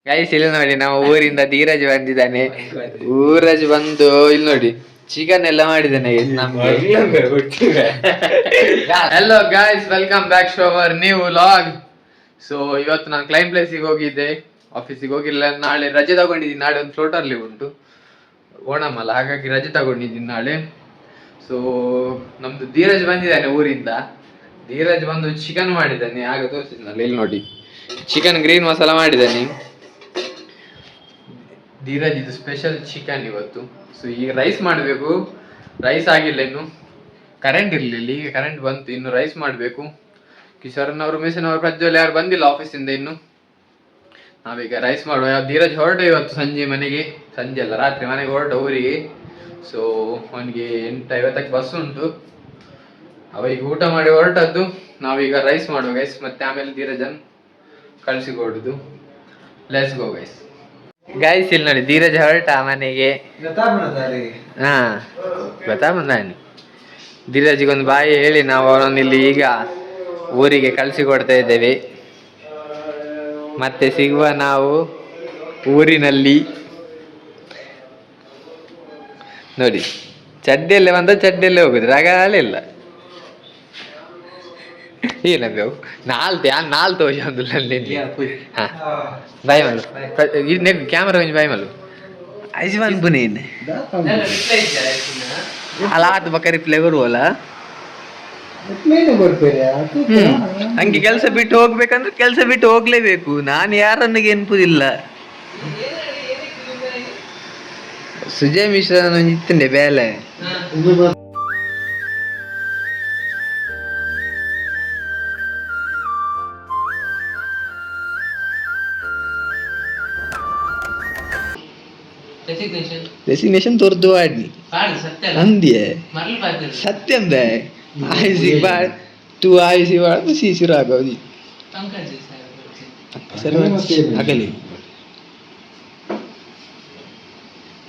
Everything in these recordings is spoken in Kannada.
ಗೈಸ್ ಇಲ್ಲಿ ನೋಡಿ ನಮ್ಮ ಊರಿಂದ ಧೀರಜ್ ಬಂದಿದ್ದಾನೆ. ಊರಜ್ ಬಂದು ಇಲ್ಲಿ ನೋಡಿ ಚಿಕನ್ ಎಲ್ಲ ಮಾಡಿದ್ದಾನೆ. Hello guys, welcome back to our new vlog. So ಇವತ್ತು ನಾನು ಕ್ಲೈಂಟ್ ಪ್ಲೇಸಿಗೆ ಹೋಗಿದ್ದೆ, ಆಫೀಸಿಗೆ ಹೋಗಿಲ್ಲ. ನಾಳೆ ರಜೆ ತಗೊಂಡಿದ್ದೀನಿ. ನಾಳೆ ಒಂದು ಫ್ಲೋಟರ್ ಲೀವ್ ಉಂಟು, ಓಣಂ ಅಲ್ಲ, ಹಾಗಾಗಿ ರಜೆ ತಗೊಂಡಿದ್ದೀನಿ ನಾಳೆ. ಸೊ ನಮ್ದು ಧೀರಜ್ ಬಂದಿದ್ದಾನೆ ಊರಿಂದ. ಧೀರಜ್ ಬಂದು ಚಿಕನ್ ಮಾಡಿದ್ದಾನೆ, ಆಗ ತೋರಿಸಿದ್ನಲ್ಲ, ಇಲ್ಲಿ ನೋಡಿ ಚಿಕನ್ ಗ್ರೀನ್ ಮಸಾಲ ಮಾಡಿದ್ದಾನೆ. ಧೀರಜ್ ಇದು ಸ್ಪೆಷಲ್ ಚಿಕನ್ ಇವತ್ತು. ಸೊ ಈಗ ರೈಸ್ ಮಾಡಬೇಕು. ರೈಸ್ ಆಗಿಲ್ಲ ಇನ್ನು, ಕರೆಂಟ್ ಇರಲಿಲ್ಲ, ಈಗ ಕರೆಂಟ್ ಬಂತು. ಇನ್ನು ರೈಸ್ ಮಾಡಬೇಕು. ಕಿಶೋರನವರು ಮಿಸನವರು ಪ್ರಜ್ವಲ್ ಯಾರು ಬಂದಿಲ್ಲ ಆಫೀಸಿಂದ ಇನ್ನು. ನಾವೀಗ ರೈಸ್ ಮಾಡುವ. ಧೀರಜ್ ಹೊರಟ ಇವತ್ತು ಸಂಜೆ ಮನೆಗೆ, ಸಂಜೆ ಅಲ್ಲ ರಾತ್ರಿ ಮನೆಗೆ ಹೊರಟ ಊರಿಗೆ. ಸೊ ಅವನಿಗೆ 8:50ಕ್ಕೆ ಬಸ್ ಉಂಟು. ಅವರಿಗೆ ಊಟ ಮಾಡಿ ಹೊರಟದ್ದು. ನಾವೀಗ ರೈಸ್ ಮಾಡುವ ಗೈಸ್, ಮತ್ತೆ ಆಮೇಲೆ ಧೀರಜನ್ ಕಳಿಸಿಕೊಡುದು. Let's go guys. ಗೈಸ್ ಇಲ್ಲಿ ನೋಡಿ ಧೀರಜ್ ಹೊರಟ ಮನೆಗೆ. ಹಾ ಗೊತ್ತಾ ಬಂದಾನೆ. ಧೀರಜ್ಗೊಂದು ಬಾಯಿ ಹೇಳಿ ನಾವು ಅವನನ್ನು ಇಲ್ಲಿ ಈಗ ಊರಿಗೆ ಕಳಿಸಿಕೊಡ್ತಾ ಇದ್ದೇವೆ. ಮತ್ತೆ ಸಿಗುವ ನಾವು ಊರಿನಲ್ಲಿ. ನೋಡಿ ಚಡ್ಡಿಯಲ್ಲೇ ಬಂದ ಚಡ್ಡಿಯಲ್ಲೇ ಹೋಗುದು, ರಗಾಲಿಲ್ಲ. ಏನ ಬೇವು ನಾಲ್ ತೋಷ ಹಾ ಬಾಯ್ ಮಲ್ಲು ಕ್ಯಾಮರಾ ಕೊಂಚ ಬಾಯ್ ಮಲ್ಲು ಐಜ್ವಾನ್ ಬುನೇನ್ ಅಲ್ಲ ಆತ ಬಕ್ಕ ರಿಪ್ಲೈ ಕೊಡುವಲ್ಲ. ಹಂಗೆ ಕೆಲಸ ಬಿಟ್ಟು ಹೋಗ್ಬೇಕಂದ್ರೆ ಕೆಲಸ ಬಿಟ್ಟು ಹೋಗ್ಲೇಬೇಕು. ನಾನು ಯಾರನ್ನಿಗೆ ಎನ್ಪುದಿಲ್ಲ. ಸುಜಯ್ ಮಿಶ್ರಾ ಇತ್ತಂಡೆ ಬೇಲೆ ರೆಸಿಗ್ನೇಷನ್ ತೋರ್ದು ಆಡ್ನಿ ಅಂದ್ಯೆ ಸತ್ಯಂ ಬೇ ಆಯ್ಸಿ ಬಾಳ್ ತೂ ಆಯ್ಸಿ ಬಾಳ್ ಸೀಸಿ ರಾಘವದಿ ಅಗಲಿ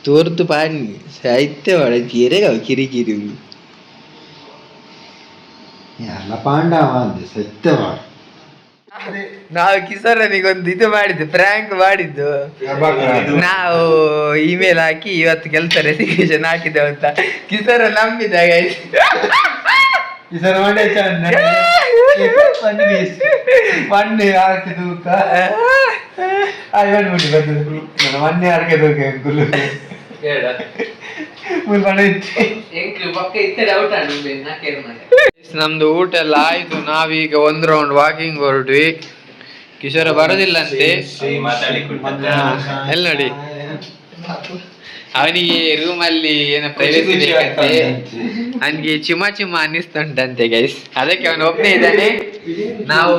ತೋರ್ದು ಪಾಡ್ನಿ ಸಾಹಿತ್ಯ ಬಾಳ ತೀರೆಗಾವ ಕಿರಿಕಿರಿ ಎಲ್ಲ ಪಾಂಡವ ಅಂದೆ ಸತ್ಯ ಬಾಳ. ನಾವು ಕಿಶೋರನಿಗೊಂದು ಇದು ಮಾಡಿದ್ದು, ಪ್ರ್ಯಾಂಕ್ ಮಾಡಿದ್ದು. ನಾವು ಇಮೇಲ್ ಹಾಕಿ ಇವತ್ತು ಕೆಲಸ ರೆಸಿಗ್ನೇಷನ್ ಹಾಕಿದ್ದೇವೆ ಅಂತ ಕಿಶೋರ ನಂಬಿದ. ನಮ್ದು ಊಟ ಎಲ್ಲ ಆಯ್ತು. ನಾವೀಗ ಒಂದ್ ರೌಂಡ್ ವಾಕಿಂಗ್ ಹೊರಟ್ವಿ. ಕಿಶೋರ ಬರೋದಿಲ್ಲ ಅಂತೆ. ಎಲ್ಲಿ ನೋಡಿ ಅವನಿಗೆ ರೂಮಲ್ಲಿ ಏನೋ ಪ್ರೈವೇಸಿ ಬೇಕಂತೆ. ಅವನಿಗೆ ಚಿಮ ಚಿಮ ಅನ್ನಿಸ್ತುಂಟಂತೆ ಗೈಸ್, ಅದಕ್ಕೆ ಅವನು ಒಬ್ಬನೇ ಇದ್ದಾನೆ. ನಾವು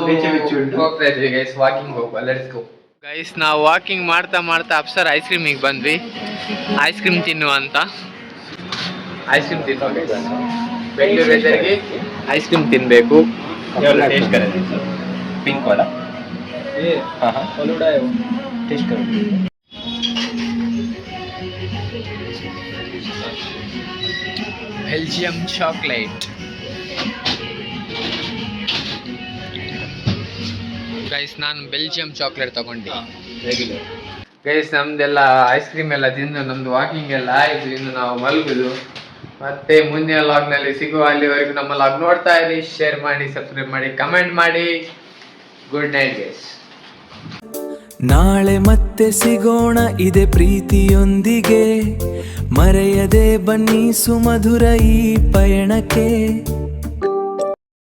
ಹೋಗ್ತಾ ಇದ್ವಿ ಗೈಸ್, ವಾಕಿಂಗ್ ಹೋಗುವ. Let's go guys. ನಾವು ವಾಕಿಂಗ್ ಮಾಡ್ತಾ ಮಾಡ್ತಾ ಅಪ್ಸರ್ ಐಸ್ ಕ್ರೀಮಿಗೆ ಬಂದ್ವಿ. ಐಸ್ ಕ್ರೀಮ್ ತಿನ್ನುವ ಅಂತ. ಐಸ್ ಕ್ರೀಮ್ ತಿನ್ನುವ ಗೈಸ್. ಬೆಂಗಳೂರು ವೆದರ್ಗೆ ಐಸ್ ಕ್ರೀಮ್ ತಿನ್ಬೇಕು. पिंक वाला ये हाँ हाँ फलूडा है वो, टेस्ट करो. Belgium chocolate guys. ನಾನು ಬೆಲ್ಜಿಯಂ ಚಾಕ್ಲೇಟ್ ತಗೊಂಡೆ ರೆಗ್ಯುಲರ್ ಗೈಸ್. ನಮ್ದೆಲ್ಲ ಐಸ್ ಕ್ರೀಮ್ ಎಲ್ಲ ತಿಂದು ನಮ್ದು ವಾಕಿಂಗ್ ಎಲ್ಲ ಆಯ್ತು. ಇನ್ನು ನಾವು ಮಲಗುದು. ಮತ್ತೆ ಮುಂದಿನ ಲಾಗ್ನಲ್ಲಿ ಸಿಗುವ. ಅಲ್ಲಿವರೆಗೂ ನಮ್ಮ ಲಾಗ್ ನೋಡ್ತಾ ಇರಿ, ಶೇರ್ ಮಾಡಿ, ಸಬ್ಸ್ಕ್ರೈಬ್ ಮಾಡಿ, ಕಮೆಂಟ್ ಮಾಡಿ. Good night guys. ನಾಳೆ ಮತ್ತೆ ಸಿಗೋಣ ಇದೆ ಪ್ರೀತಿಯೊಂದಿಗೆ. ಮರೆಯದೆ ಬನ್ನಿ ಸುಮಧುರ ಈ ಪಯಣಕ್ಕೆ.